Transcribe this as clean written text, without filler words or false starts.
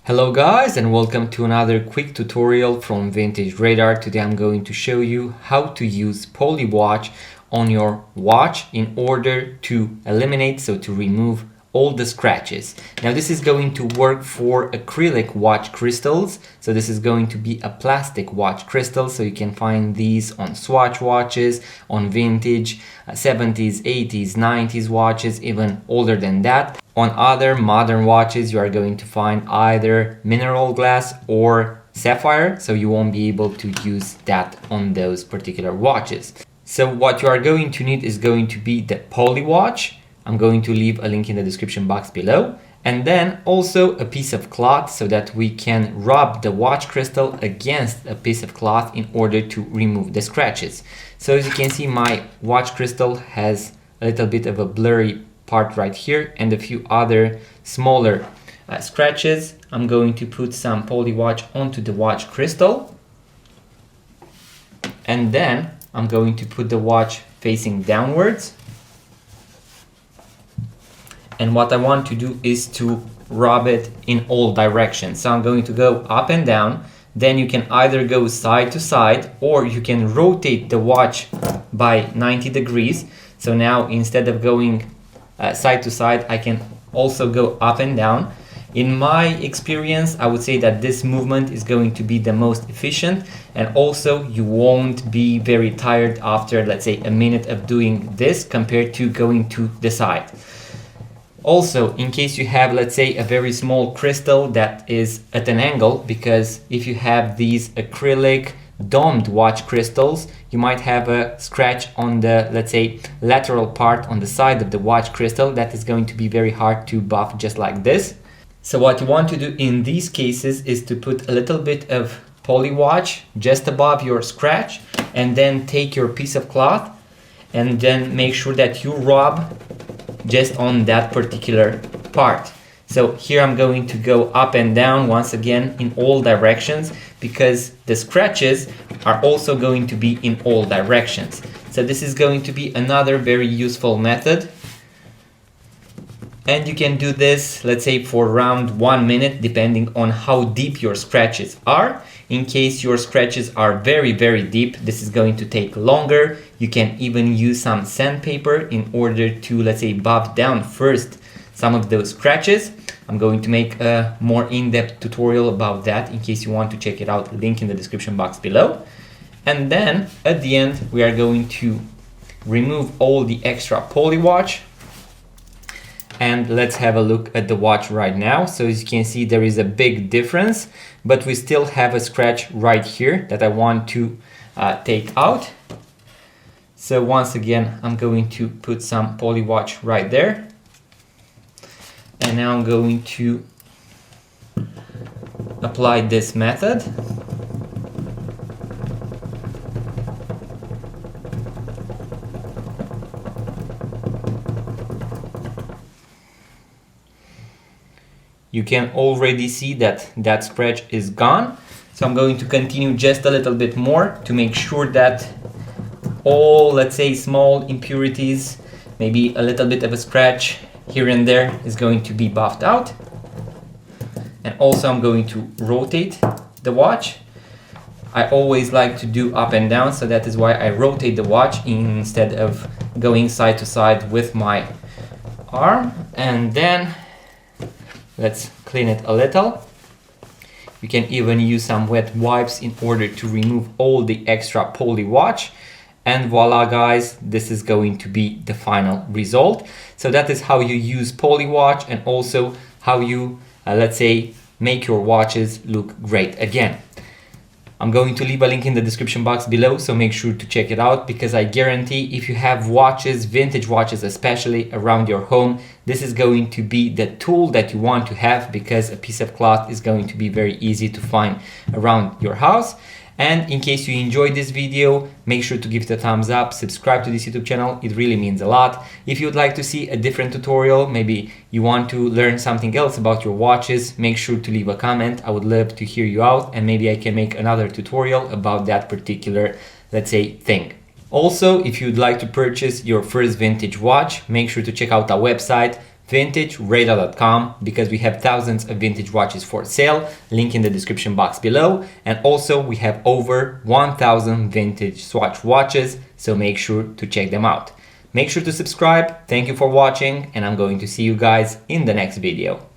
Hello guys, and welcome to another quick tutorial from Vintage Radar. Today I'm going to show you how to use PolyWatch on your watch in order to eliminate, to remove all the scratches. Now this is going to work for acrylic watch crystals. So this is going to be a plastic watch crystal. So you can find these on Swatch watches, on vintage 70s, 80s, 90s watches, even older than that. On other modern watches, you are going to find either mineral glass or sapphire. So you won't be able to use that on those particular watches. So what you are going to need is going to be the PolyWatch. I'm going to leave a link in the description box below, and then also a piece of cloth so that we can rub the watch crystal against a piece of cloth in order to remove the scratches. So as you can see, my watch crystal has a little bit of a blurry part right here and a few other smaller scratches. I'm going to put some PolyWatch onto the watch crystal, and then I'm going to put the watch facing downwards. And what I want to do is to rub it in all directions. So I'm going to go up and down. Then you can either go side to side, or you can rotate the watch by 90 degrees. So now instead of going side to side, I can also go up and down. In my experience, I would say that this movement is going to be the most efficient, and also you won't be very tired after, let's say, a minute of doing this compared to going to the side. Also, in case you have, let's say, a very small crystal that is at an angle, because if you have these acrylic domed watch crystals, you might have a scratch on the, let's say, lateral part on the side of the watch crystal that is going to be very hard to buff just like this. So what you want to do in these cases is to put a little bit of PolyWatch just above your scratch, and then take your piece of cloth and then make sure that you rub just on that particular part. So here I'm going to go up and down once again in all directions, because the scratches are also going to be in all directions. So this is going to be another very useful method. And you can do this, let's say, for around 1 minute, depending on how deep your scratches are. In case your scratches are very, very deep, this is going to take longer. You can even use some sandpaper in order to, let's say, buff down first some of those scratches. I'm going to make a more in-depth tutorial about that in case you want to check it out, link in the description box below. And then at the end, we are going to remove all the extra PolyWatch. And let's have a look at the watch right now. So as you can see, there is a big difference, but we still have a scratch right here that I want to take out. So once again, I'm going to put some PolyWatch right there. And now I'm going to apply this method. You can already see that that scratch is gone. So I'm going to continue just a little bit more to make sure that all, let's say, small impurities, maybe a little bit of a scratch here and there, is going to be buffed out. And also I'm going to rotate the watch. I always like to do up and down, so that is why I rotate the watch instead of going side to side with my arm. And then let's clean it a little. You can even use some wet wipes in order to remove all the extra PolyWatch. And voila guys, this is going to be the final result. So that is how you use PolyWatch, and also how you, let's say, make your watches look great again. I'm going to leave a link in the description box below, so make sure to check it out, because I guarantee if you have watches, vintage watches especially, around your home, this is going to be the tool that you want to have, because a piece of cloth is going to be very easy to find around your house. And in case you enjoyed this video, make sure to give it a thumbs up, subscribe to this YouTube channel, it really means a lot. If you'd like to see a different tutorial, maybe you want to learn something else about your watches, make sure to leave a comment. I would love to hear you out, and maybe I can make another tutorial about that particular, let's say, thing. Also, if you'd like to purchase your first vintage watch, make sure to check out our website, vintageradar.com, because we have thousands of vintage watches for sale, link in the description box below. And also we have over 1000 vintage Swatch watches, so make sure to check them out. Make sure to subscribe. Thank you for watching, and I'm going to see you guys in the next video.